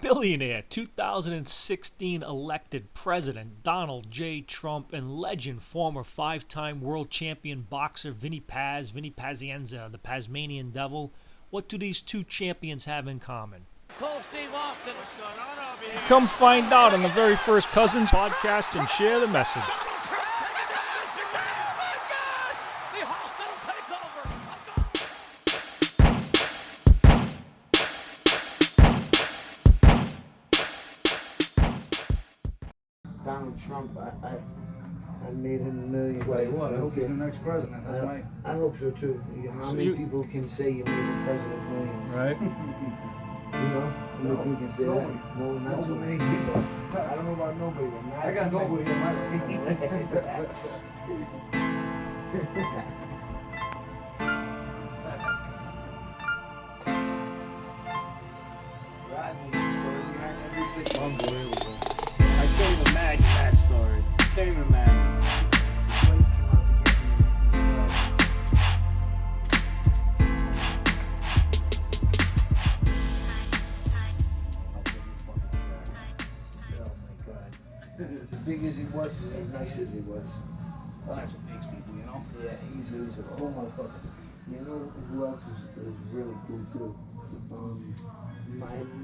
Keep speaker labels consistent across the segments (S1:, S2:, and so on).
S1: Billionaire 2016 elected President Donald J. Trump and legend former five-time world champion boxer Vinny Pazienza, the Pazmanian Devil. What do these two champions have in common?
S2: Call Steve Austin. What's going on over here?
S1: Come find out on the very first Cousins podcast and share the message.
S3: Donald Trump, I made him a million.
S4: Like what? I hope he's the next president. That's my...
S3: I hope so too. How many people can say you made the president millions?
S1: Right.
S3: You know? How many people can say that? No, not too many people. I don't know about nobody, but not
S4: I got nobody in my list.
S3: Unbelievable.
S4: I can't even imagine that story. Can't even imagine.
S3: His wife came out to get me. Oh my God. As big as he was, as nice as he was.
S4: Well, that's what makes people, you know?
S3: Yeah, he's a cool motherfucker. You know who else was really cool too?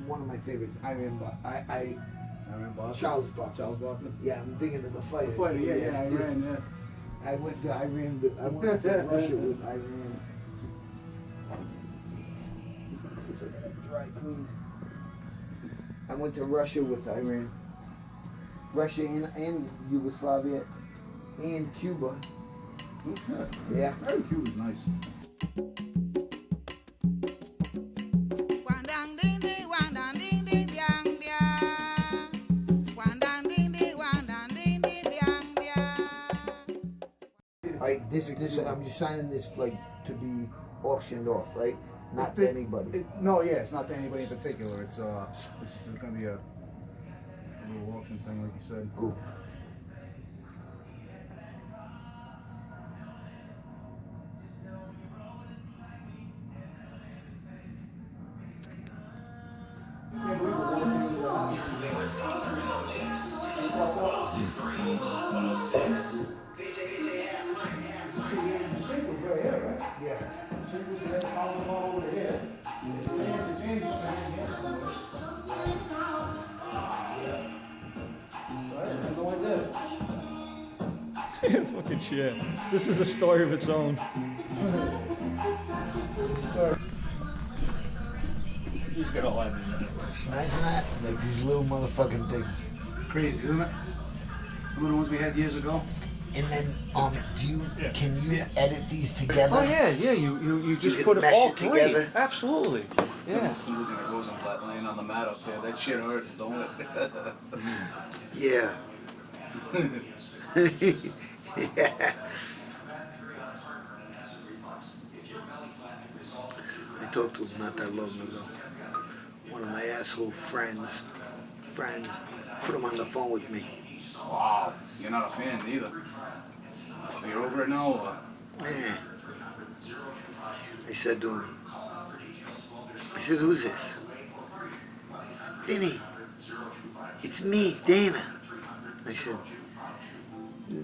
S3: One of my favorites, Iron Boss. Charles Barkley.
S4: Charles Barkley?
S3: Yeah, I'm thinking of the fighter.
S4: The fighter, yeah, Iran, yeah.
S3: I went to Russia with Iran. Dry clean. I went to Russia with Iran. Russia and Yugoslavia and Cuba.
S4: Okay.
S3: Yeah.
S4: Very Cuba's nice.
S3: Like this, I'm just signing this like to be auctioned off, right? Not to anybody.
S4: No, yeah, it's not to anybody in particular. It's just gonna be a little auction thing, like you said.
S3: Cool. Yeah.
S1: Fucking shit. This is a story of its own. He's got all that.
S3: Imagine that, like these little motherfucking things.
S4: Crazy, isn't it? Remember the ones we had years ago?
S3: And then, can you edit these together?
S4: Oh yeah, you just
S3: can
S4: put it
S3: mesh
S4: all
S3: it
S4: three.
S3: together?
S4: Absolutely. Yeah.
S5: I'm looking at Rosenblatt laying on the mat up there. That shit hurts, don't it?
S3: Yeah. Yeah. I talked to him not that long ago. One of my asshole friends put him on the phone with me.
S5: Wow. You're not a fan either. You're over it now, or?
S3: Yeah. I said to him, who's this? Vinny, it's me, Dana. I said,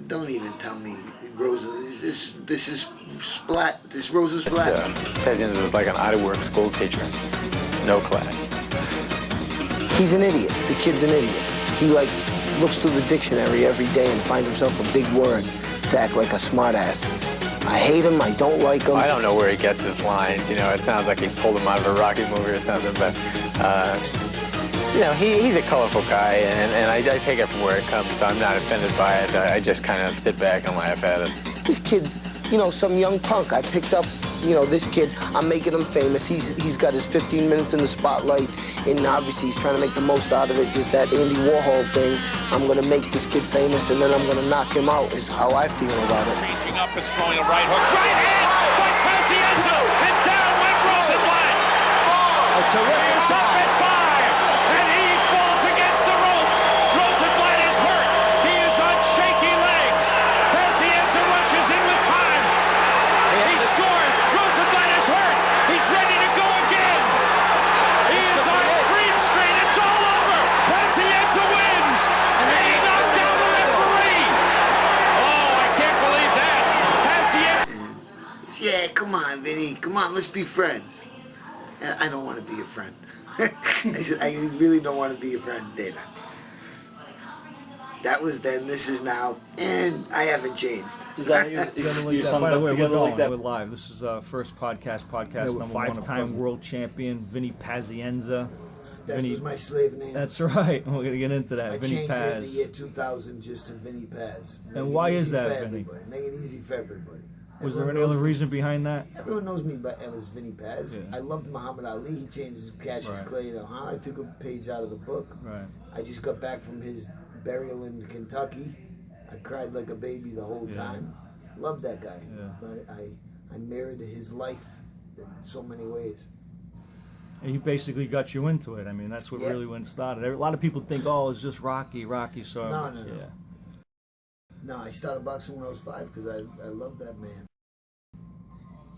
S3: don't even tell me, Rosa, this is Splat, this Rosa Splat.
S6: Pazienza is like an out-of-work school teacher. No class.
S7: He's an idiot. The kid's an idiot. He looks through the dictionary every day and finds himself a big word to act like a smartass. I hate him. I don't like him.
S6: I don't know where he gets his lines. You know, it sounds like he pulled him out of a Rocky movie or something. But you know, he's a colorful guy, and I take it from where it comes. So I'm not offended by it. I just kind of sit back and laugh at it.
S7: This kid's, some young punk. I picked up, this kid. I'm making him famous. He's got his 15 minutes in the spotlight, and obviously he's trying to make the most out of it with that Andy Warhol thing. I'm gonna make this kid famous, and then I'm gonna knock him out. Is how I feel about it.
S8: Changing up and throwing a right hook. Right hand by Pazienza, and down went Rosenblatt.
S6: A terrific
S8: He's up at 5, and he falls against the ropes. Rosenblatt is hurt. He is on shaky legs. Pazienza rushes in with time. He scores. Rosenblatt is hurt. He's ready to go again. He is on Green Street. It's all
S3: on, let's be friends. And I don't want to be your friend. I said, I really don't want to be your friend, Dana. That was then, this is now, and I haven't changed.
S9: By the way, we're live. This is first podcast number 1. Five-time world champion Vinny Pazienza.
S3: That was my slave name.
S9: That's right. We're gonna get into that.
S3: I
S9: Vinny
S3: changed
S9: Paz.
S3: it in the year 2000 just to Vinny Paz.
S9: And why is that, Vinny?
S3: Make it easy for everybody.
S9: Was there any other reason behind that?
S3: Everyone knows me as Vinny Paz.
S9: Yeah.
S3: I loved Muhammad Ali. He changed his Cassius Clay to I took a page out of the book.
S9: Right.
S3: I just got back from his burial in Kentucky. I cried like a baby the whole time. Loved that guy.
S9: Yeah.
S3: I mirrored his life in so many ways.
S9: And he basically got you into it. I mean, that's what really when it started. A lot of people think, oh, it's just Rocky. So
S3: no. No, I started boxing when I was 5 because I loved that man.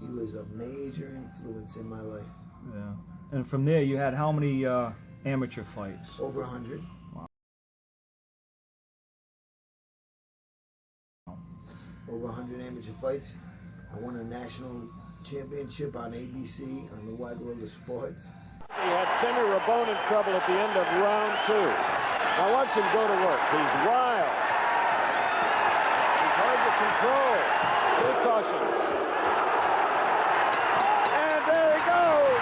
S3: He was a major influence in my life.
S9: Yeah. And from there, you had how many amateur fights?
S3: Over 100.
S9: Wow.
S3: Over 100 amateur fights. I won a national championship on ABC on the Wide World of Sports.
S8: He had Timmy Rabone in trouble at the end of round 2. Now watch him go to work. He's wild. He's hard to control. 2 cautions. And there he goes.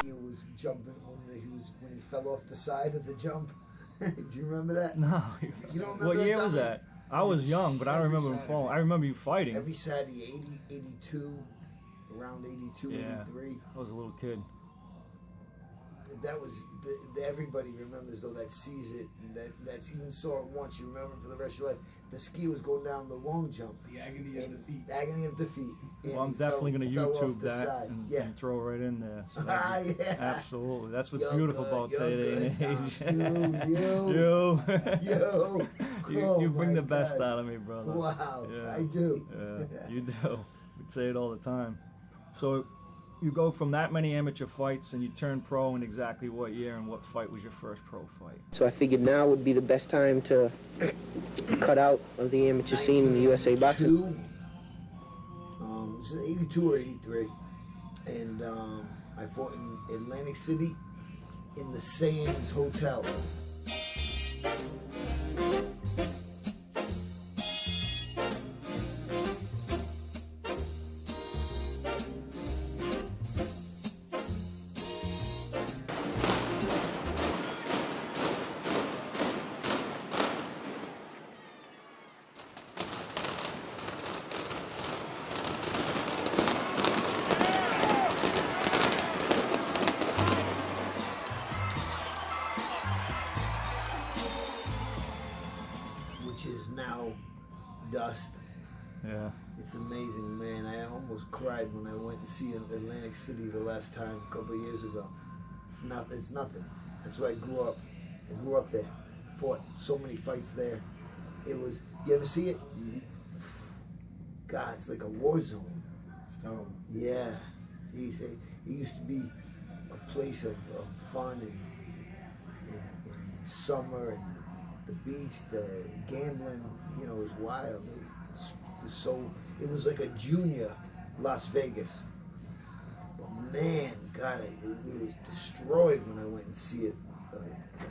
S3: He was jumping when he fell off the side of the jump. Do you remember that?
S9: No.
S3: You don't remember
S9: What
S3: that,
S9: year was
S3: Dominic?
S9: that? I was young, but I don't remember him falling. I remember you fighting.
S3: Every Saturday, 82, around 82, 83.
S9: I was a little kid.
S3: That was, everybody remembers though that sees it, and that's even saw it once, you remember for the rest of your life. The ski was going down the long jump.
S4: The agony of defeat.
S3: Agony of defeat.
S9: Well, I'm definitely going to YouTube that and throw right in there. So absolutely. That's what's beautiful about today and age. You bring the best out of me, brother.
S3: Wow, I do.
S9: Yeah, you do. We say it all the time. So you go from that many amateur fights and you turn pro in exactly what year and what fight was your first pro fight?
S7: So I figured now would be the best time to cut out of the amateur scene in the USA boxing.
S3: This is 82 or 83. And I fought in Atlantic City in the Sands Hotel. Which is now dust.
S9: Yeah.
S3: It's amazing, man. I almost cried when I went to see Atlantic City the last time a couple of years ago. It's nothing. That's where I grew up. I grew up there. Fought so many fights there. It was, you ever see it? Mm-hmm. God, it's like a war zone.
S4: Oh.
S3: Yeah. It used to be a place of fun and summer and the beach, the gambling, it was wild. It was like a junior Las Vegas. But man, God, it was destroyed when I went and see it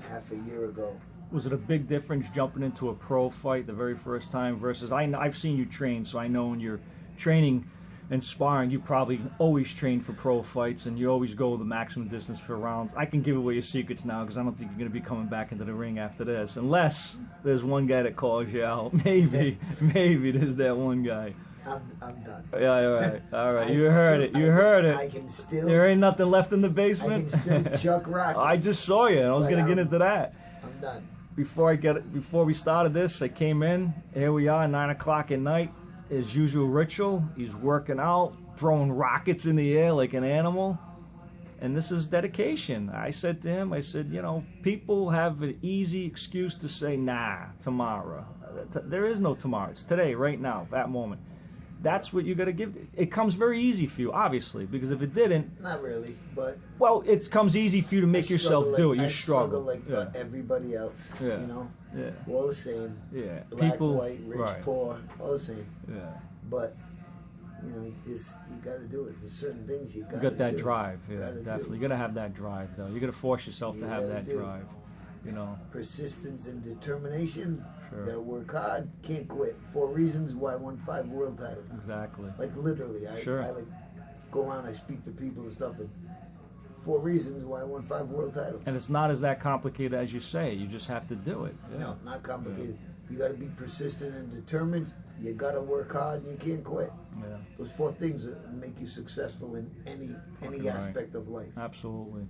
S3: half a year ago.
S9: Was it a big difference jumping into a pro fight the very first time versus, I've seen you train, so I know when you're training and sparring, you probably always train for pro fights and you always go the maximum distance for rounds. I can give away your secrets now because I don't think you're going to be coming back into the ring after this, unless there's one guy that calls you out. Maybe there's that one guy.
S3: I'm done.
S9: Yeah, all right. You heard it.
S3: I can still.
S9: There ain't nothing left in the basement.
S3: I can still chuck rockets.
S9: I just saw you. I was going to get into that.
S3: I'm done.
S9: Before we started this, I came in. Here we are, 9 o'clock at night. His usual ritual. He's working out, throwing rockets in the air like an animal. And this is dedication. I said to him, people have an easy excuse to say, nah, tomorrow. There is no tomorrow. It's today, right now, that moment. That's what you got to give. It comes very easy for you, obviously, because if it didn't...
S3: Not really, but...
S9: Well, it comes easy for you to make yourself do it. You struggle.
S3: Like everybody else,
S9: Yeah.
S3: We're all the same.
S9: Yeah.
S3: Black,
S9: People,
S3: white, rich, poor, all the same.
S9: Yeah.
S3: But You know, you got to do it. There's certain things you got to do.
S9: You got that drive, yeah, definitely.
S3: Do.
S9: You got to have that drive, though. You got to force yourself to have that drive. You know,
S3: persistence and determination.
S9: Sure.
S3: You got to work hard. Can't quit. 4 reasons why I won 5 world titles.
S9: Exactly.
S3: Like literally, I like go around. I speak to people and stuff. And 4 reasons why I won 5 world titles.
S9: And it's not as that complicated as you say. You just have to do it. Yeah.
S3: No, not complicated. You got to be persistent and determined. You got to work hard, and you can't quit.
S9: Yeah.
S3: Those 4 things that make you successful in any aspect of life.
S9: Absolutely.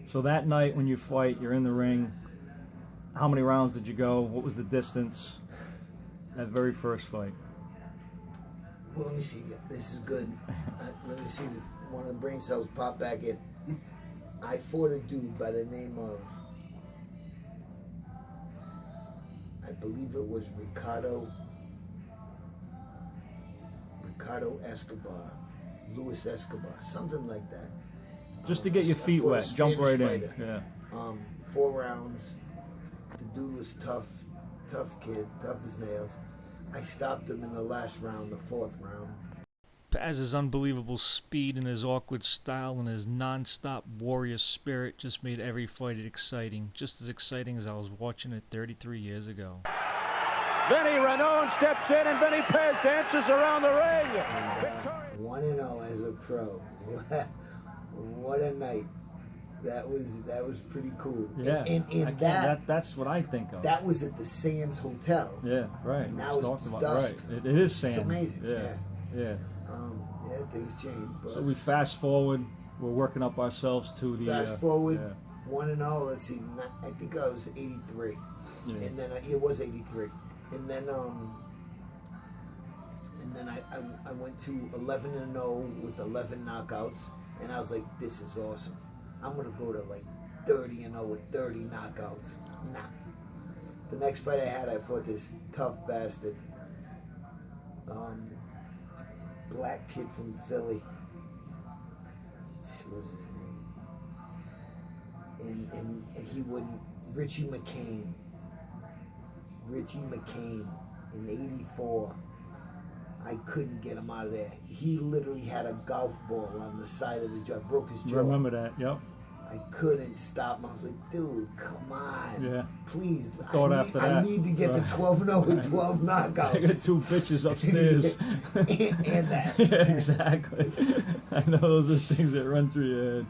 S9: So that night when you fight, you're in the ring. How many rounds did you go? What was the distance? That very first fight.
S3: Well, let me see. This is good. Let me see. One of the brain cells pop back in. I fought a dude by the name of, I believe it was Ricardo Escobar, Luis Escobar, something like that.
S9: Just to get your feet wet, jump right in. Yeah.
S3: 4 rounds. The dude was tough kid, tough as nails. I stopped him in the last round, the 4th round.
S1: Paz's unbelievable speed and his awkward style and his non-stop warrior spirit just made every fight exciting, just as exciting as I was watching it 33 years ago.
S8: Vinny Ranone steps in and Vinny Paz dances around the ring.
S3: And, 1-0 as a pro. What a night. That was pretty cool.
S9: Yeah,
S3: and
S9: that's what I think of.
S3: That was at the Sands Hotel.
S9: Yeah, right.
S3: Now it's dust.
S9: Right. It is Sands.
S3: It's amazing.
S9: Yeah.
S3: Yeah, things change. But
S9: so we fast forward. We're working up ourselves to the...
S3: Fast forward, 1-0. Let's see. I think I was 83.
S9: Yeah.
S3: And then it was 83. And then I went to 11-0 with 11 knockouts. And I was like, this is awesome. I'm going to go to like 30-0 with 30 knockouts. Nah. The next fight I had, I fought this tough bastard. Black kid from Philly. What was his name? And he wouldn't. Richie McCain in 84. I couldn't get him out of there. He literally had a golf ball on the side of the jaw. Broke his jaw.
S9: Remember that, yep.
S3: I couldn't stop him. I was like, dude, come on.
S9: Yeah.
S3: Please.
S9: I
S3: need to get the 12-0 with 12 knockouts.
S9: I got 2 bitches upstairs.
S3: and that.
S9: Yeah, exactly. I know those are things that run through your head.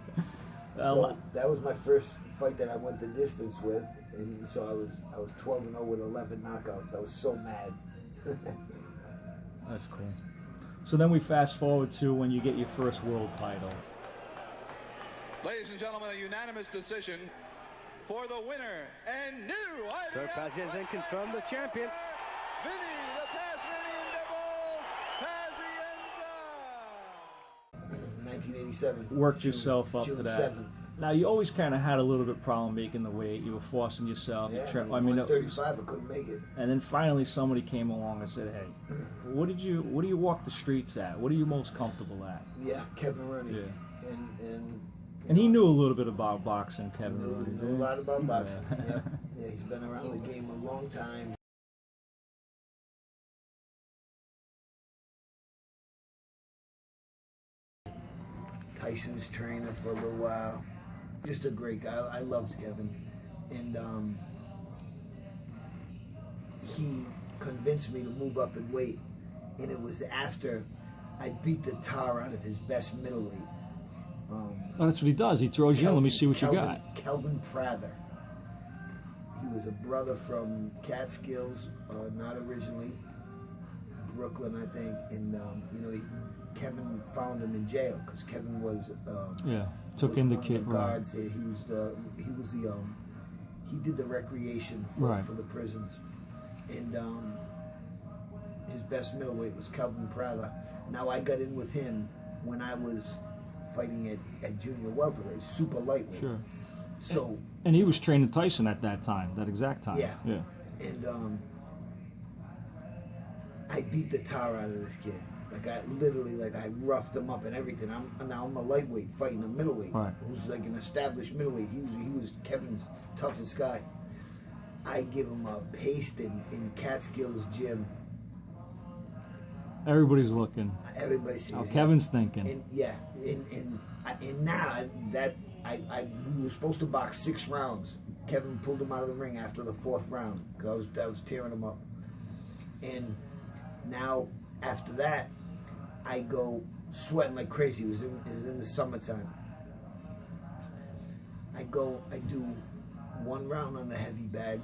S3: So that was my first fight that I went the distance with. And so I was 12-0 with 11 knockouts. I was so mad.
S9: That's cool. So then we fast forward to when you get your first world title.
S10: Ladies and gentlemen, a unanimous decision for the winner and new
S2: Sir Pazienza confirmed the champion.
S10: Vinny the Pazmanian Devil Pazienza.
S3: 1987.
S9: Worked yourself up
S3: June
S9: to that.
S3: 7th.
S9: Now you always kind of had a little bit of problem making the weight. You were forcing yourself.
S3: Yeah,
S9: I mean,
S3: 135, I couldn't make it.
S9: And then finally somebody came along and said, "Hey, what do you walk the streets at? What are you most comfortable at?"
S3: Yeah, Kevin Rooney.
S9: Yeah.
S3: And
S9: he knew a little bit about boxing, Kevin Rooney.
S3: He knew a lot about boxing. Yeah. Yeah, he's been around the game a long time. Tyson's trainer for a little while. Just a great guy. I loved Kevin. And he convinced me to move up in weight. And it was after I beat the tar out of his best middleweight.
S9: That's what he does. He throws you in. Let me see what you got.
S3: Kelvin Prather. He was a brother from Catskills, not originally. Brooklyn, I think. And, Kevin found him in jail because Kevin was
S9: took in the kid.
S3: Guards. Right. He did the recreation for the prisons, and his best middleweight was Kelvin Prather. Now I got in with him when I was fighting at junior welterweight, super lightweight.
S9: Sure.
S3: So
S9: and he was training Tyson at that time, that exact time.
S3: Yeah.
S9: Yeah.
S3: And I beat the tar out of this kid. I roughed him up and everything. I'm a lightweight fighting a middleweight, who's like an established middleweight. He was Kevin's toughest guy. I give him a pasting in Catskills Gym.
S9: Everybody's looking.
S3: Everybody sees
S9: How
S3: it.
S9: Kevin's thinking.
S3: And yeah, and now that we were supposed to box 6 rounds. Kevin pulled him out of the ring after the 4th round because I was tearing him up. And now after that, I go sweating like crazy. It was in the summertime. I do 1 round on the heavy bag.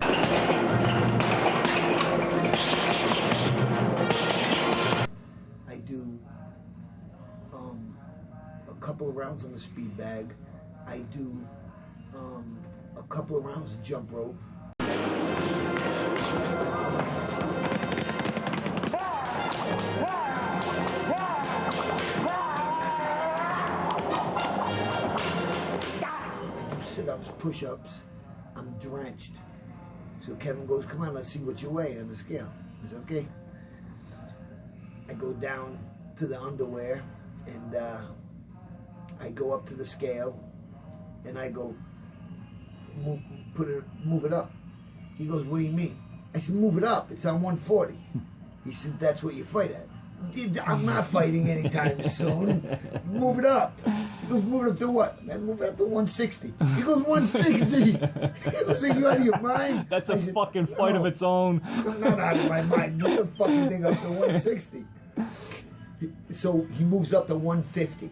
S3: I do a couple of rounds on the speed bag. I do a couple of rounds of jump rope. Sit-ups, push-ups. I'm drenched. So Kevin goes, come on, let's see what you weigh on the scale. It's okay. I go down to the underwear and I go up to the scale and I go, move it up. He goes, what do you mean? I said, move it up. It's on 140. He said, that's what you fight at. I'm not fighting anytime soon. Move it up. He goes, move it up to what? Man, move it up to 160. He goes, 160. He goes, are you out of your mind?
S9: That's a fucking fight of its own.
S3: I'm not out of my mind. Move the fucking thing up to 160. So he moves up to 150.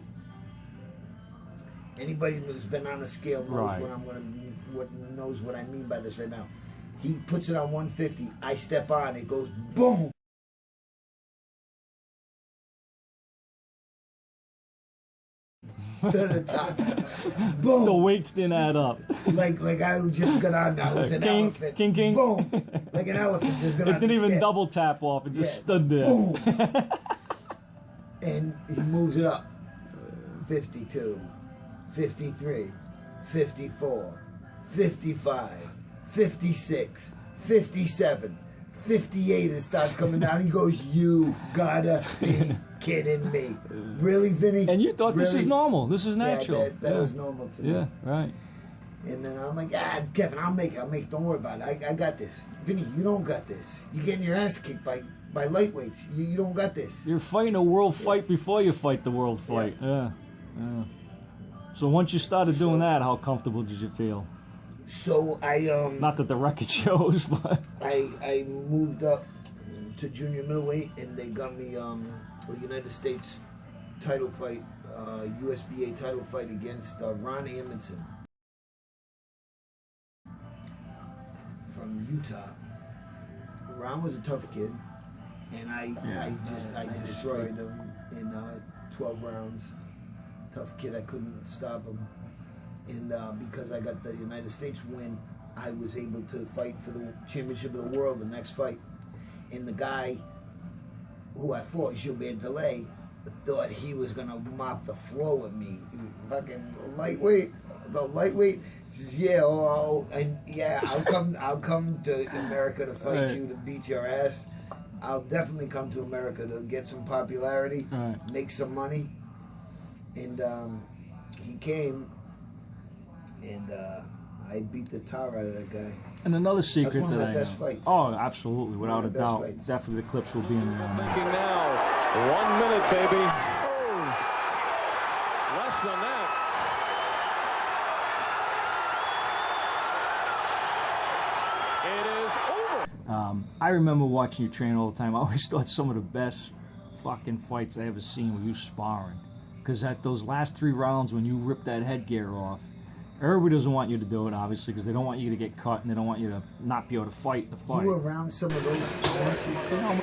S3: Anybody who's been on the scale knows knows what I mean by this right now. He puts it on 150. I step on. It goes boom. To the top. Boom.
S9: The weights didn't add up.
S3: Like I just got on now. It was an elephant.
S9: King.
S3: Boom. Like an elephant just got on.
S9: It didn't even
S3: scale.
S9: double tap off. It just stood there.
S3: Boom. And he moves it up. 52, 53, 54, 55, 56, 57, 58. It starts coming down. He goes, you gotta be kidding me. Really, Vinny?
S9: And you thought this is normal. This is natural.
S3: Yeah, that was normal to me.
S9: Yeah, right.
S3: And then I'm like, Kevin, I'll make it. Don't worry about it. I got this. Vinny, you don't got this. You're getting your ass kicked by lightweights. You don't got this.
S9: You're fighting a world fight before you fight the world fight. Yeah. So once you started doing that, how comfortable did you feel?
S3: So I
S9: not that the record shows, but
S3: I moved up to junior middleweight, and they got me a United States title fight, USBA title fight against Ron Amundsen from Utah. Ron was a tough kid, and I destroyed him in 12 rounds. Tough kid, I couldn't stop him. And because I got the United States win, I was able to fight for the championship of the world the next fight. And the guy who I fought, Gilbert Delay, thought he was gonna mop the floor with me. Fucking lightweight, about lightweight. He says, I'll come to America to fight you, to beat your ass. I'll definitely come to America to get some popularity, make some money. And he came, and I beat the tar out of that guy.
S9: And another secret
S3: That's one of
S9: that
S3: my
S9: I
S3: best
S9: know.
S3: fights.
S9: Oh, absolutely, without a
S3: One of the best
S9: doubt.
S3: fights.
S9: Definitely the clips will be in there.
S8: Making now 1 minute, baby. Oh, less than that. It is over.
S9: I remember watching you train all the time. I always thought some of the best fucking fights I ever seen were you sparring. Because at those last 3 rounds when you rip that headgear off, everybody doesn't want you to do it, obviously, because they don't want you to get cut and they don't want you to not be able to fight the fight.
S3: You were around some of those matches.
S11: Get off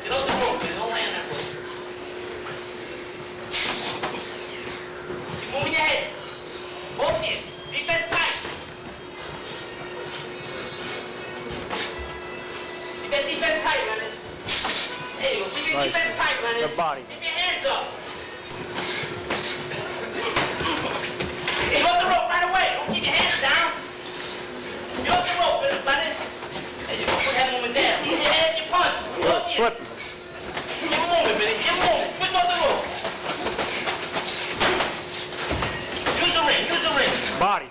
S11: the rope, man. Don't land that rope. Keep moving your head. Both hands. Defense tight. Keep that defense tight, man. There you go. Keep your defense tight, man.
S9: The body.
S11: Keep your hands up. Get off the rope right away. Don't keep your hands down. Get off the rope, man. There you go. Put that movement down. Use your head, your punch.
S8: Slip.
S11: Give him a moment, Vinny. Give him a moment. Twist off the rope. Use the ring. Use the ring.
S8: Body.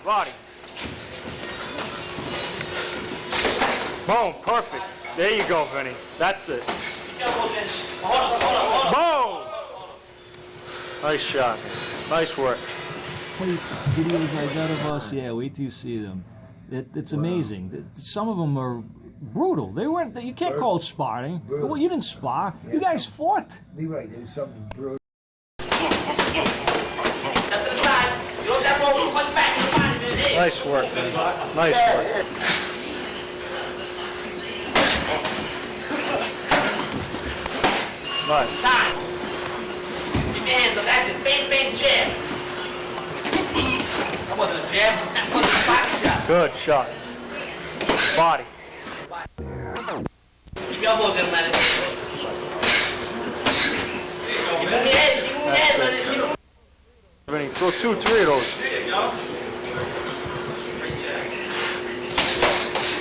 S9: Boom, perfect. There you go, Vinny. That's it. Boom! Nice shot. Nice work. Videos like that of us, yeah, wait till you see them. It's amazing. Some of them are brutal. They weren't. You can't call it sparring. Well, you didn't spar. Yeah, you guys fought.
S3: You're right. There's something brutal.
S9: Nice work, man. Nice work. Nice.
S11: Keep your hands up. That's it. Feint jab. That wasn't a jab. That was a body shot.
S9: Good shot. Body.
S11: Keep your elbows in, man. Keep moving your head. Keep moving your head, man.
S9: Vinny, throw 2, 3 of those.
S11: There you go.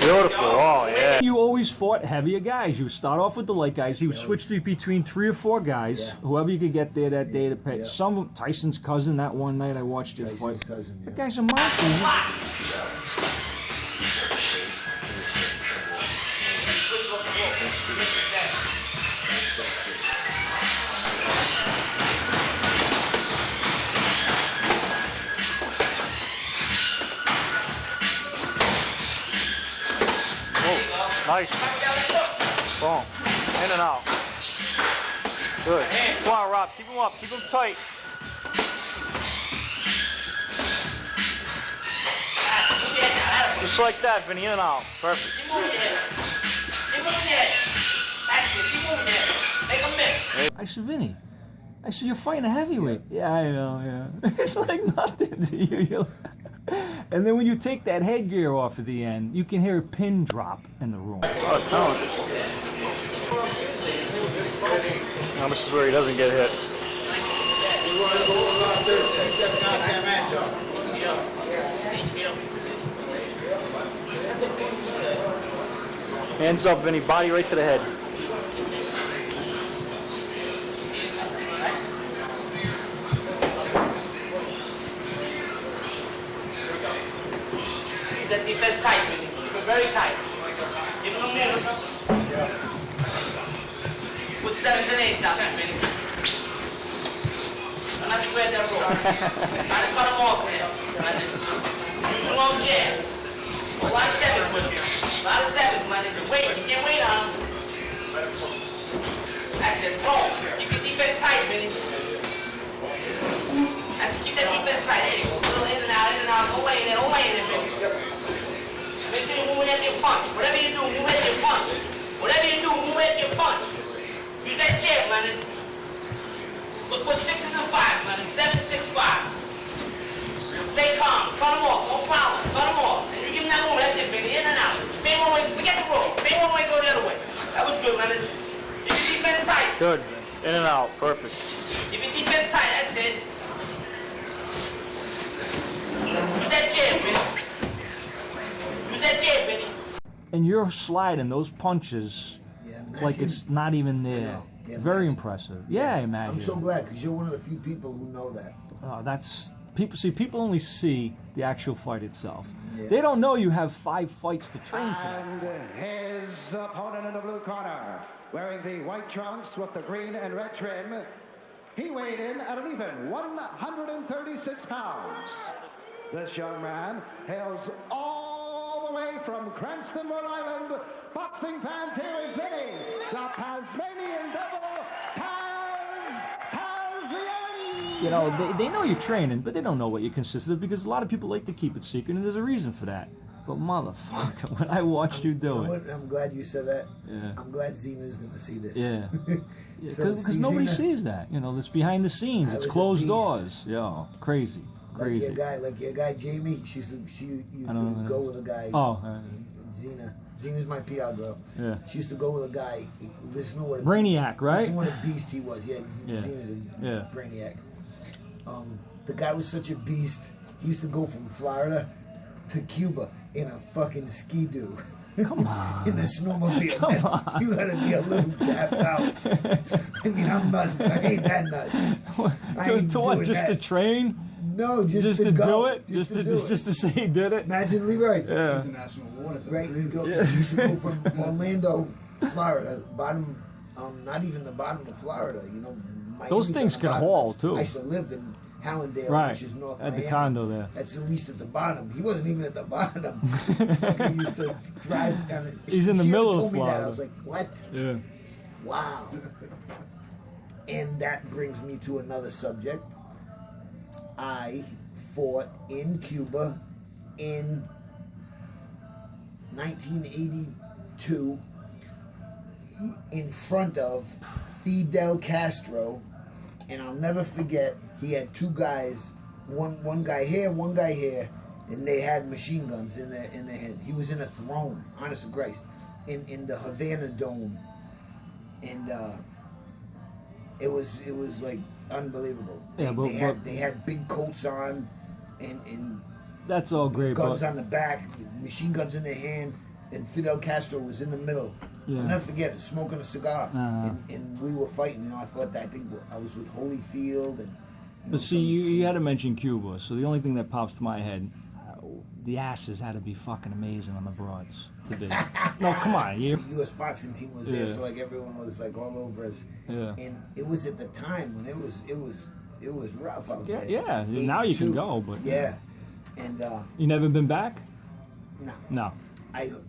S9: Beautiful. Oh, yeah. You always fought heavier guys. You would start off with the light guys. You would switch between 3 or 4 guys, whoever you could get there that day to pay. Some of Tyson's cousin, that one night I watched your fight. That guy's a monster. Nice. Boom. In and out. Good. Come on, Rob. Keep him up. Keep him tight. Just like that, Vinny. In and out. Perfect.
S11: Keep moving your head. Keep moving your head. That's it. Keep moving your head. Make a miss.
S9: I said, Vinny, you're fighting a heavyweight. Yeah, I know, yeah. It's like nothing to you. And then when you take that headgear off at the end, you can hear a pin drop in the room. Oh, talent. Now this is where he doesn't get hit. Hands up, Vinny. Body right to the head.
S11: That defense tight, Vinny. Keep it very tight. Give him a move. Put 7s and 8s out there, Vinny. I'm not to grab that rope. Try to cut him off there. Use a long jab. A lot of 7s with you. A lot of 7s, man. Wait, you can't wait on him. That's it. Throw. Keep your defense tight, Vinny. That's it. Keep that defense tight. There you go. Little in and out, in and out. Go away in there, Vinny. Make sure you're moving at your punch. Whatever you do, move at your punch. Whatever you do, move at your punch. Use that jab, man. Look for 6s and 5s, man. 7, 6, 5. Stay calm. Cut him off. Don't foul him. Cut him off. And you give him that movement. That's it, Vinny. In and out. Fade one way. Forget the rope. Fade one way, go the other way. That was good, man. Keep your defense tight.
S9: Good. In and out. Perfect.
S11: Keep your defense tight. That's it. Use that jab, Vinny. That jab, Vinny.
S9: And you're sliding those punches like it's not even there. Very impressive. Yeah, I imagine.
S3: I'm so glad because you're one of the few people who know that.
S9: That's people. See, people only see the actual fight itself. They don't know you have 5 fights to train for.
S2: And his opponent in the blue corner, wearing the white trunks with the green and red trim, he weighed in at an even 136 pounds. This young man hails all the way from Cranston, Rhode Island. Boxing fans, here is Vinny, the Pazmanian Devil, Pazienza.
S9: You know, they know you're training, but they don't know what you consisted of because a lot of people like to keep it secret, and there's a reason for that. But motherfucker, when I watched you do it.
S3: I'm glad you said that. Yeah. I'm glad Zena's going to see this.
S9: Yeah. Because nobody sees that. You know, it's behind the scenes. It's closed doors. Yeah, crazy. Crazy.
S3: Like your guy Jamie, she used to go with a guy. Zena. Zena's my PR girl. Yeah. She used to go with a guy. Listen to what
S9: Brainiac, right?
S3: Listen what a beast he was. Yeah. Zena's a Brainiac. The guy was such a beast. He used to go from Florida to Cuba in a fucking ski-doo.
S9: Come on.
S3: In the snowmobile.
S9: Come on.
S3: You gotta be a little tapped out. I mean, I'm nuts, but I ain't that nuts.
S9: To what? Just to train?
S3: No, just
S9: to
S3: go.
S9: do it,
S3: Just
S9: to say he did it.
S3: Imagine Leroy.
S9: Yeah.
S4: International waters. That's
S3: Right,
S4: crazy.
S3: go, you used to go from Orlando, Florida, bottom, not even the bottom of Florida, you know.
S9: Those things can haul too.
S3: I used to live in Hallandale,
S9: Right,
S3: which is North
S9: at
S3: Miami.
S9: the condo there.
S3: That's at least at the bottom. He wasn't even at the bottom. He used to drive down.
S9: He's in the
S3: she
S9: middle
S3: told
S9: of
S3: me
S9: Florida.
S3: that. I was like, what?
S9: Yeah.
S3: Wow. And that brings me to another subject. I fought in Cuba in 1982 in front of Fidel Castro, and I'll never forget, he had two guys, one guy here, one guy here, and they had machine guns in their hand. He was in a throne, honest to Christ, in the Havana Dome, and it was like unbelievable.
S9: Yeah,
S3: They had big coats on, and
S9: that's all great.
S3: Guns
S9: but
S3: on the back, machine guns in their hand, and Fidel Castro was in the middle.
S9: Yeah.
S3: I'll never forget it, smoking a cigar,
S9: Uh-huh.
S3: and we were fighting. You know, I thought that, I think I was with Holyfield, and you know,
S9: But see, you had to mention Cuba, so the only thing that pops to my head, the asses had to be fucking amazing on the broads today. No, come on,
S3: the U.S. boxing team was there,
S9: Yeah.
S3: so like everyone was like all over us.
S9: Yeah.
S3: And it was at the time when it was rough out
S9: Yeah,
S3: there.
S9: yeah. Now you can
S3: 82.
S9: go, but
S3: yeah. And
S9: you never been back?
S3: no,
S9: No.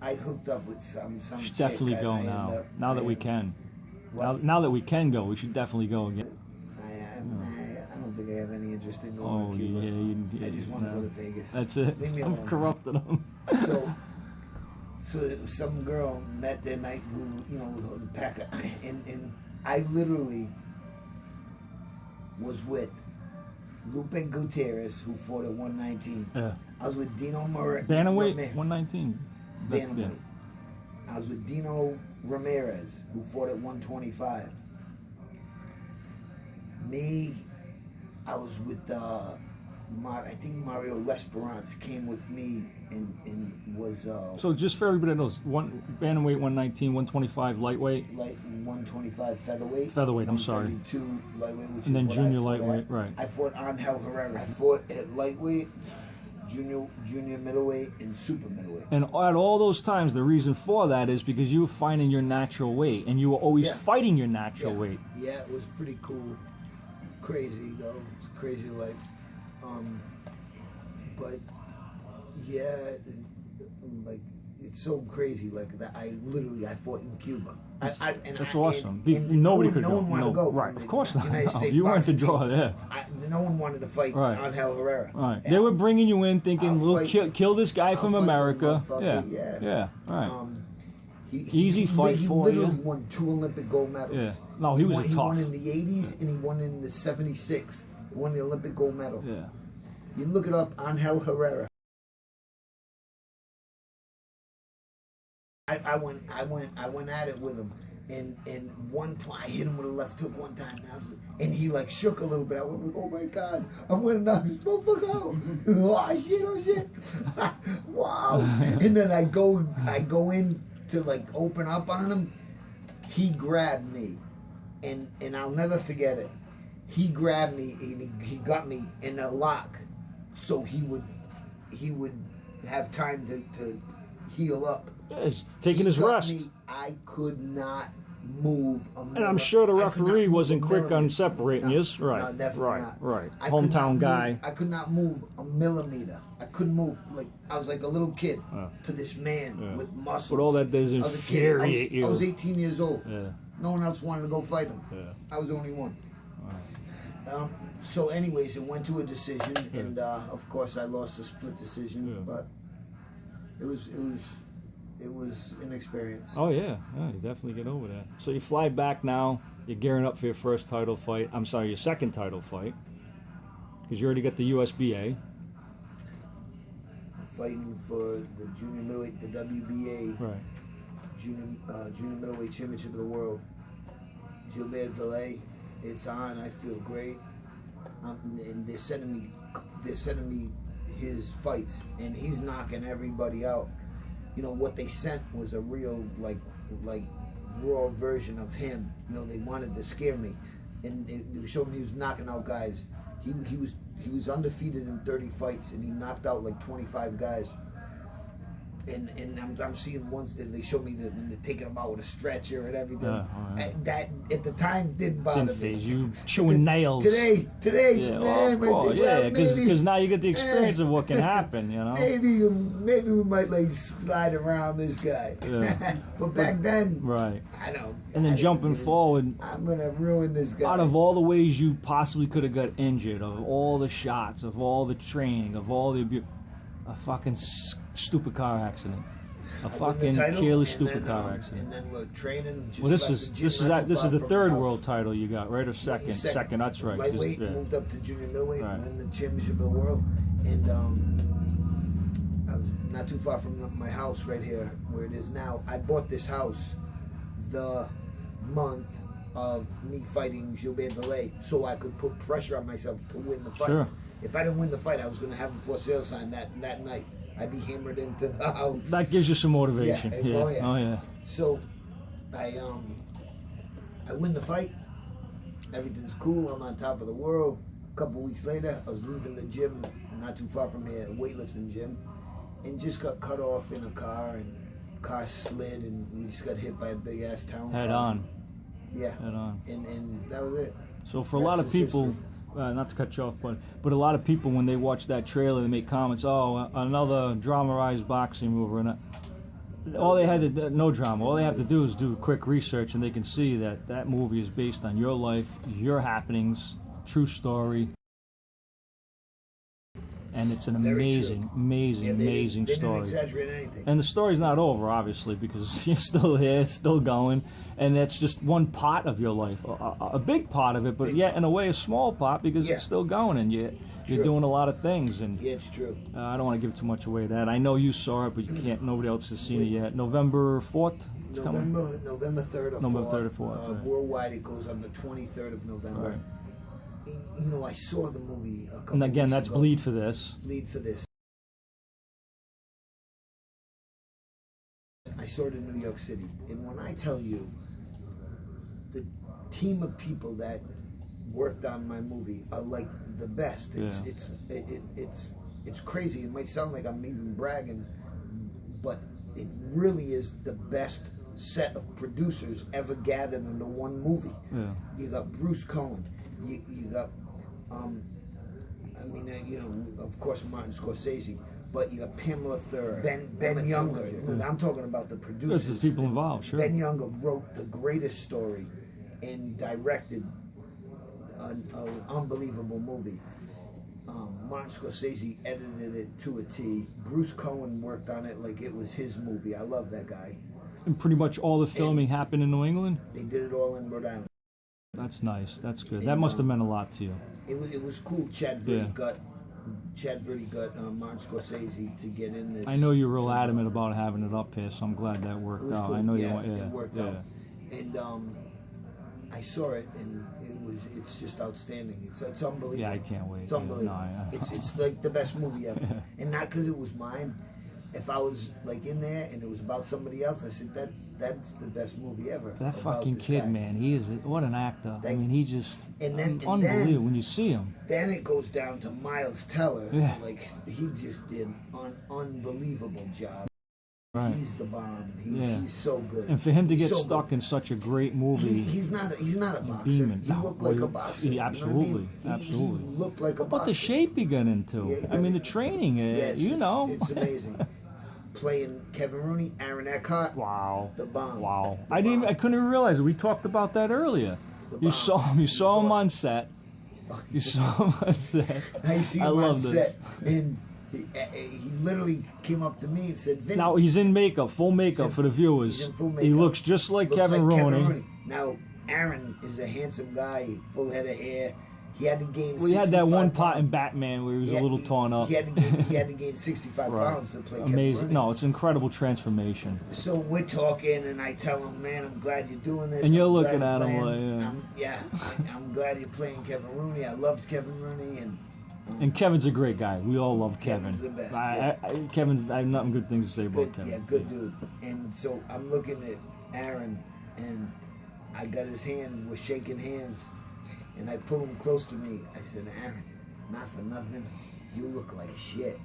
S3: I hooked up with some
S9: We should
S3: chick
S9: definitely
S3: that
S9: go
S3: I
S9: now.
S3: ended up-
S9: Now that
S3: I
S9: we
S3: ended-
S9: can.
S3: What?
S9: Now that we can go, we should definitely go again.
S3: I don't think I have any interest in going
S9: Oh
S3: to Cuba.
S9: yeah,
S3: I just want to
S9: no.
S3: go to Vegas.
S9: That's it.
S3: Leave me
S9: I'm
S3: alone.
S9: corrupted them.
S3: So some girl met that night, with the pack, and I literally was with Lupe Gutierrez, who fought at 119.
S9: Yeah.
S3: I was with Dino Bantamweight,
S9: Bantamweight, 119.
S3: Bantamweight.
S9: Yeah.
S3: I was with Dino Ramirez, who fought at 125. Me, I was with I think Mario Lesperance came with me and was
S9: So just for everybody that knows, bantamweight 119, 125 lightweight,
S3: like 125 featherweight.
S9: Featherweight, I'm sorry.
S3: 132 lightweight, which
S9: and then
S3: is what I
S9: junior
S3: fought
S9: lightweight,
S3: at.
S9: right?
S3: I fought Angel Herrera. I fought at lightweight, junior middleweight, and super middleweight.
S9: And at all those times, the reason for that is because you were finding your natural weight, and you were always
S3: Yeah.
S9: fighting your natural weight.
S3: Yeah, it was pretty cool. Crazy though, it's a crazy life. But yeah, like it's so crazy. Like that, I fought in Cuba.
S9: That's awesome.
S3: And
S9: Nobody
S3: no one wanted to go.
S9: Right,
S3: from
S9: of
S3: the
S9: course not.
S3: United
S9: No,
S3: States
S9: you weren't the
S3: boxing
S9: draw
S3: team.
S9: there.
S3: No one wanted to fight
S9: Right.
S3: Angel Herrera.
S9: Right. They were bringing you in thinking,
S3: I'll
S9: we'll
S3: fight-
S9: kill this guy
S3: I'll
S9: from
S3: fight the
S9: America. Yeah.
S3: motherfucker,
S9: Yeah. Right.
S3: Easy
S9: fight
S3: he
S9: for
S3: literally
S9: you.
S3: won 2 Olympic gold medals.
S9: Yeah. No, he was a
S3: He won
S9: tough.
S3: in the 80s and he won in the 76. He won the Olympic gold medal.
S9: Yeah.
S3: You look it up, Angel Herrera. I went at it with him, and one point I hit him with a left hook one time, and he like shook a little bit. I went like, oh my god, I'm gonna knock this motherfucker out. Oh shit, wow. And then I go in to like open up on him. He grabbed me, and I'll never forget it. He grabbed me and he got me in a lock, so he would have time to heal up.
S9: Yeah, he's taking his
S3: got
S9: rest.
S3: me, I could not move a
S9: And I'm sure the
S3: I could not
S9: referee
S3: move
S9: wasn't
S3: a
S9: quick on
S3: millimeter.
S9: separating you. Right.
S3: No, definitely
S9: right.
S3: not.
S9: Right.
S3: I could not
S9: Hometown
S3: move-
S9: guy.
S3: I could not move a millimeter. I couldn't move. Like I was like a little kid to this man
S9: Yeah.
S3: with muscles.
S9: But all that does
S3: I was a kid.
S9: infuriate you.
S3: I was 18 years old.
S9: Yeah.
S3: No one else wanted to go fight him.
S9: Yeah.
S3: I was the only one. So anyways, it went to a decision, and of course I lost a split decision, but it was an experience.
S9: Oh yeah, you definitely get over that. So you fly back now. You're gearing up for your first title fight. I'm sorry, your second title fight, because you already got the USBA.
S3: Fighting for the junior middleweight, the WBA,
S9: Right.
S3: junior middleweight championship of the world. Gilbert Delay, it's on. I feel great. And they're sending me his fights, and he's knocking everybody out. You know what they sent was a real like raw version of him. You know, they wanted to scare me, and they showed me he was knocking out guys. He was he was undefeated in 30 fights, and he knocked out like 25 guys. And I'm seeing ones that they show me that when they're taking him out with a stretcher and everything. That at the time didn't bother me.
S9: Phase you chewing nails.
S3: Today,
S9: yeah, well, of course, yeah, because now you get the experience of what can happen, you know.
S3: Maybe we might like slide around this guy.
S9: Yeah.
S3: But back then,
S9: right.
S3: I don't.
S9: And then jumping forward,
S3: I'm gonna ruin this guy.
S9: Out of all the ways you possibly could have got injured, of all the shots, of all the training, of all the abuse, a fucking stupid car accident, a fucking careless stupid car accident.
S3: And then we're training.
S9: Well, this is the third world title you got, right? Or second? Second. That's right.
S3: Lightweight, moved up to junior middleweight, win the championship of the world, and I was not too far from my house right here, where it is now. I bought this house the month of me fighting Gilbert Delay, so I could put pressure on myself to win the fight.
S9: Sure.
S3: If I didn't win the fight, I was going to have a for sale sign that night. I'd be hammered into the house.
S9: That gives you some motivation.
S3: Yeah.
S9: Oh yeah. Oh yeah.
S3: So, I win the fight. Everything's cool. I'm on top of the world. A couple weeks later, I was leaving the gym, not too far from here, a weightlifting gym, and just got cut off in a car, and car slid, and we just got hit by a big ass town
S9: Head
S3: car.
S9: on.
S3: Yeah.
S9: Head on.
S3: And that was it.
S9: So for a lot of people, not to cut you off, but a lot of people, when they watch that trailer, they make comments, oh, another dramatized boxing movie. And all they had to do, no drama, all they have to do is do quick research, and they can see that that movie is based on your life, your happenings, true story. And it's an amazing story.
S3: Didn't exaggerate anything.
S9: And the story's not over, obviously, because you're still here, it's still going, and that's just one part of your life, a big part of it, but yet in a way a small part, because it's still going, and you're doing a lot of things. And
S3: yeah, it's true.
S9: I don't want to give too much away of that. I know you saw it, but you can't. Nobody else has seen it yet. November 4th.
S3: November 3rd or 4th.
S9: November 3rd or 4th. Right.
S3: Worldwide, it goes on the 23rd of November.
S9: Right.
S3: You know, I saw the movie a couple
S9: And again,
S3: weeks
S9: that's
S3: ago.
S9: Bleed for This.
S3: Bleed for This. I saw it in New York City, and when I tell you, the team of people that worked on my movie are like the best. It's crazy. It might sound like I'm even bragging, but it really is the best set of producers ever gathered into one movie.
S9: Yeah.
S3: You got Bruce Cohen. You got, of course, Martin Scorsese, but you got Pamela Thur, Ben Younger. I'm talking about the producers.
S9: There's people involved, sure.
S3: Ben Younger wrote the greatest story and directed an unbelievable movie. Martin Scorsese edited it to a T. Bruce Cohen worked on it like it was his movie. I love that guy.
S9: And pretty much all the filming happened in New England?
S3: They did it all in Rhode Island.
S9: That's nice. That's good. That must have meant a lot to you.
S3: It was cool. Chad Verdi got Martin Scorsese to get in this.
S9: I know you're real adamant about having it up here, so I'm glad that worked out.
S3: Cool.
S9: I know
S3: it
S9: out.
S3: worked out. And I saw it, and it's just outstanding. It's unbelievable.
S9: Yeah, I can't wait.
S3: It's unbelievable. It's like the best movie ever. And not because it was mine. If I was like in there and it was about somebody else, I said that's the best movie ever.
S9: That fucking kid, man, he is what an actor. I mean, he just unbelievable when you see him.
S3: Then it goes down to Miles Teller.
S9: Yeah.
S3: Like he just did an unbelievable job.
S9: Right.
S3: He's the bomb. He's so good.
S9: And for him to get
S3: so
S9: stuck in such a great movie,
S3: he's not a boxer.
S9: Demon.
S3: He looked like a boxer.
S9: Absolutely,
S3: you know what I mean?
S9: absolutely.
S3: He looked like a
S9: But
S3: boxer.
S9: the shape he got into.
S3: Yeah,
S9: I mean, the training.
S3: It's amazing. Playing Kevin Rooney, Aaron Eckhart.
S9: Wow.
S3: The bomb.
S9: Wow.
S3: The
S9: I
S3: bomb.
S9: couldn't even realize it. We talked about that earlier. You saw him. You saw him on set. You saw him on set.
S3: I see him on
S9: this.
S3: set, and he literally came up to me and said, "Vinny."
S9: Now he's in makeup, full makeup for the viewers.
S3: He's in full makeup.
S9: He looks just like Kevin Rooney.
S3: Now Aaron is a handsome guy, full head of hair. He had to gain.
S9: Well, he had that one part
S3: pounds.
S9: in Batman where he was a little torn up.
S3: He had to gain 65 pounds to play.
S9: Amazing.
S3: Kevin
S9: No, it's an incredible transformation.
S3: So we're talking, and I tell him, "Man, I'm glad you're doing this."
S9: And you're
S3: I'm
S9: looking
S3: glad
S9: at
S3: you're
S9: him
S3: playing. I'm glad you're playing Kevin Rooney. I loved Kevin Rooney,
S9: and Kevin's a great guy. We all love Kevin.
S3: Kevin's the best.
S9: I have nothing good things to say about Kevin.
S3: Yeah, good dude. And so I'm looking at Aaron, and I got his hand. We're shaking hands, and I pull him close to me. I said, "Aaron, not for nothing, you look like shit.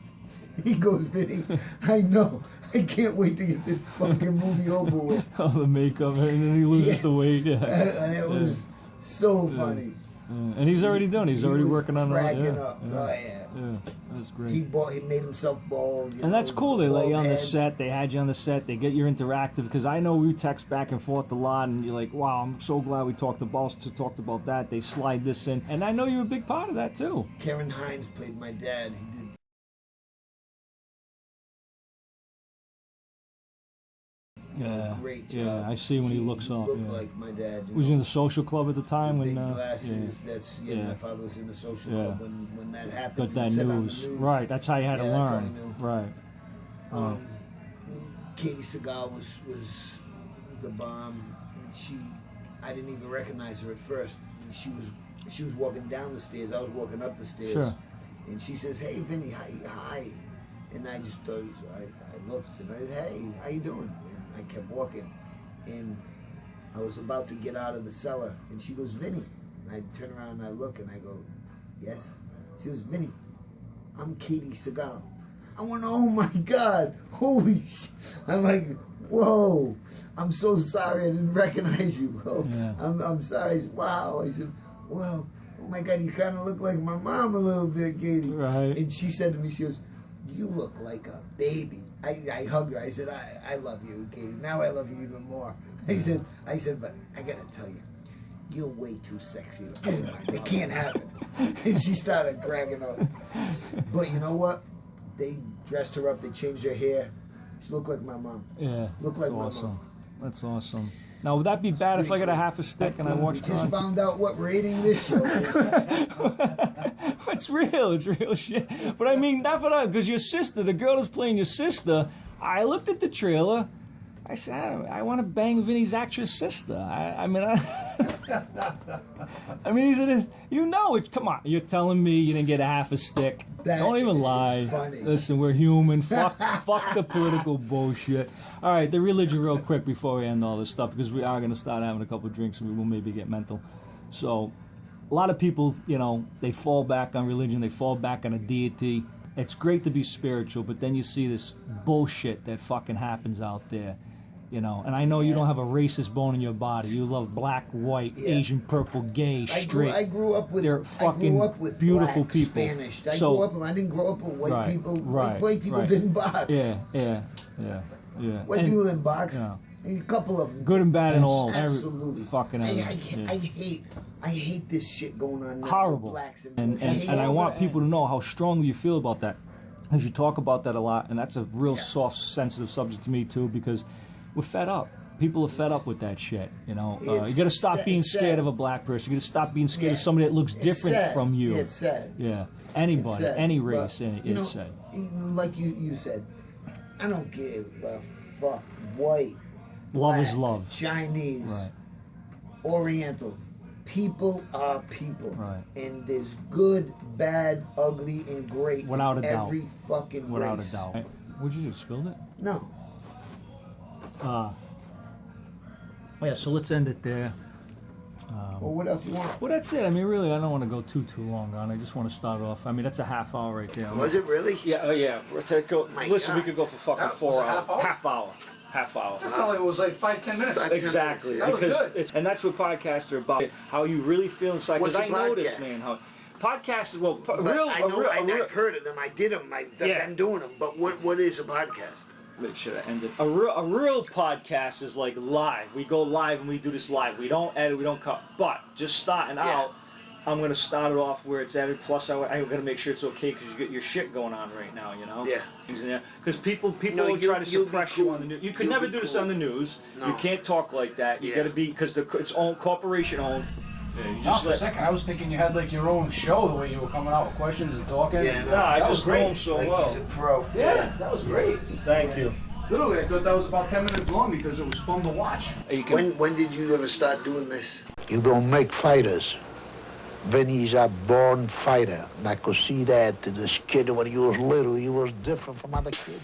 S3: He goes, Vinny, I know. I can't wait to get this fucking movie over with.
S9: All the makeup, and then he loses the weight. Yeah.
S3: And it was so funny.
S9: And he's already done. He's already working on it.
S3: Cracking
S9: Yeah.
S3: up.
S9: Yeah.
S3: Oh, yeah.
S9: Yeah, that's great.
S3: He made himself bald.
S9: And that's cool. They let you on the
S3: head.
S9: set. They had you on the set. They get you interactive. Because I know we text back and forth a lot, and you're like, "Wow, I'm so glad we talked about that." They slide this in, and I know you're a big part of that too.
S3: Karen Hines played my dad. He did.
S9: Yeah,
S3: great job.
S9: yeah. I see when he looks up.
S3: Looked
S9: Yeah.
S3: like my dad.
S9: Was he in the social club at the time when?
S3: Big glasses.
S9: Yeah.
S3: That's
S9: Yeah.
S3: My father was in the social
S9: Yeah.
S3: club when that happened.
S9: Got
S3: He
S9: that
S3: said on the
S9: news. Right. That's how you had to
S3: that's how
S9: learn.
S3: he knew.
S9: Right.
S3: Katie Seagal was the bomb. I didn't even recognize her at first. She was walking down the stairs. I was walking up the stairs.
S9: Sure.
S3: And she says, "Hey, Vinny, hi." And I just thought, I looked and I said, "Hey, how you doing?" And I kept walking. And I was about to get out of the cellar. And she goes, "Vinny." And I turn around and I look and I go, "Yes?" She goes, "Vinny, I'm Katie Seagal." I went, "Oh my God, holy shit." I'm like, "Whoa, I'm so sorry I didn't recognize you, bro.
S9: Yeah.
S3: I'm sorry." I said, "Wow." I said, "Well, oh my God, you kind of look like my mom a little bit, Katie."
S9: Right.
S3: And she said to me, she goes, "You look like a baby." I hugged her. I said, I love you, Katie. Now I love you even more. I said, "But I got to tell you, you're way too sexy. It can't happen." And she started cracking up. But you know what? They dressed her up. They changed her hair. She looked like my mom.
S9: Yeah.
S3: Looked like
S9: That's
S3: my
S9: awesome.
S3: mom.
S9: That's awesome. Now, would that be bad if I got a half a stick and I watched
S3: Just found out what rating this show is.
S9: It's real shit. But I mean, not for that, because your sister, the girl that's playing your sister, I looked at the trailer. I said, I want to bang Vinny's actress sister. I mean, he said, you know it. Come on, you're telling me you didn't get a half a stick? Don't even lie.
S3: Funny.
S9: Listen, we're human. Fuck the political bullshit. All right, the religion real quick before we end all this stuff, because we are going to start having a couple of drinks and we will maybe get mental. So, a lot of people, you know, they fall back on religion. They fall back on a deity. It's great to be spiritual, but then you see this bullshit that fucking happens out there. You know, and I know you don't have a racist bone in your body. You love black, white, Asian, purple, gay, straight.
S3: I grew up with.
S9: They're fucking beautiful
S3: black,
S9: people.
S3: Spanish. I didn't grow up with white people. White people didn't box.
S9: Yeah.
S3: White
S9: And,
S3: people didn't box.
S9: Yeah.
S3: A couple of them.
S9: Good and bad and all.
S3: Absolutely.
S9: Fucking
S3: I hate this shit going on now.
S9: Horrible.
S3: With blacks
S9: And I want people to know how strongly you feel about that. Because you talk about that a lot, and that's a real soft, sensitive subject to me too, because we're fed up. People are fed up with that shit, you know. You got to stop being scared of a black person. You got to stop being scared of somebody that looks different from you.
S3: It's sad.
S9: Yeah, anybody, any race, it's sad.
S3: Like you said, I don't give a fuck. White,
S9: love
S3: black,
S9: is love.
S3: Chinese,
S9: Right.
S3: Oriental. People are people.
S9: Right.
S3: And there's good, bad, ugly, and great
S9: Without a
S3: in
S9: doubt.
S3: every fucking
S9: Without
S3: race.
S9: a doubt. What'd you do? Spilled it?
S3: No.
S9: Yeah, so let's end it there.
S3: Well, what else you want?
S9: Well, that's it. I mean, really, I don't want to go too long on. I just want to start off. I mean, that's a half hour right there.
S3: Was it really?
S9: Yeah, yeah. Listen, we could go for fucking
S10: Was
S9: 4
S10: it
S9: hours.
S10: half hour?
S9: Half hour.
S10: I felt like it was like 5-10 minutes.
S9: Exactly.
S10: That was good.
S9: And that's what podcasts are about. How you really feel inside.
S3: What's
S9: Because
S3: a
S9: I noticed,
S3: podcast?
S9: man, how podcasts. Well,
S3: But I've heard of them. I did them. I've been doing them. But what is a podcast?
S9: Make sure I ended. A real podcast is like live. We go live and we do this live. We don't edit. We don't cut. But just starting out, I'm gonna start it off where it's edited. Plus, I'm gonna make sure it's okay because you get your shit going on right now. You know.
S3: Yeah.
S9: Things in there. Because people will try to suppress you on the news. You could never do this on the news.
S3: No.
S9: You can't talk like that. You gotta be because it's own corporation owned. Yeah, you
S10: Just for a second, I was thinking you had like your own show the way you were coming out with questions and talking.
S3: Yeah,
S10: and,
S9: Nah, I
S10: that
S9: just
S10: was great.
S9: know him so
S3: Like
S9: well.
S3: he's a pro.
S10: Yeah, that was great.
S9: Thank you.
S10: Literally, I thought that was about 10 minutes long because it was fun to watch.
S3: When did you ever start doing this?
S12: You don't make fighters. Vinny's a born fighter. And I could see that this kid, when he was little, he was different from other kids.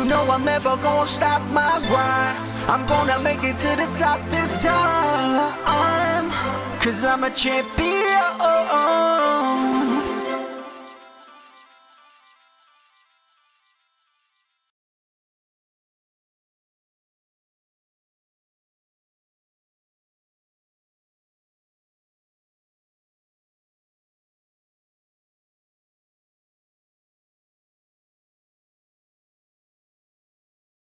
S13: know I'm never gonna stop my grind. I'm gonna make it to the top this time, 'cause I'm a champion.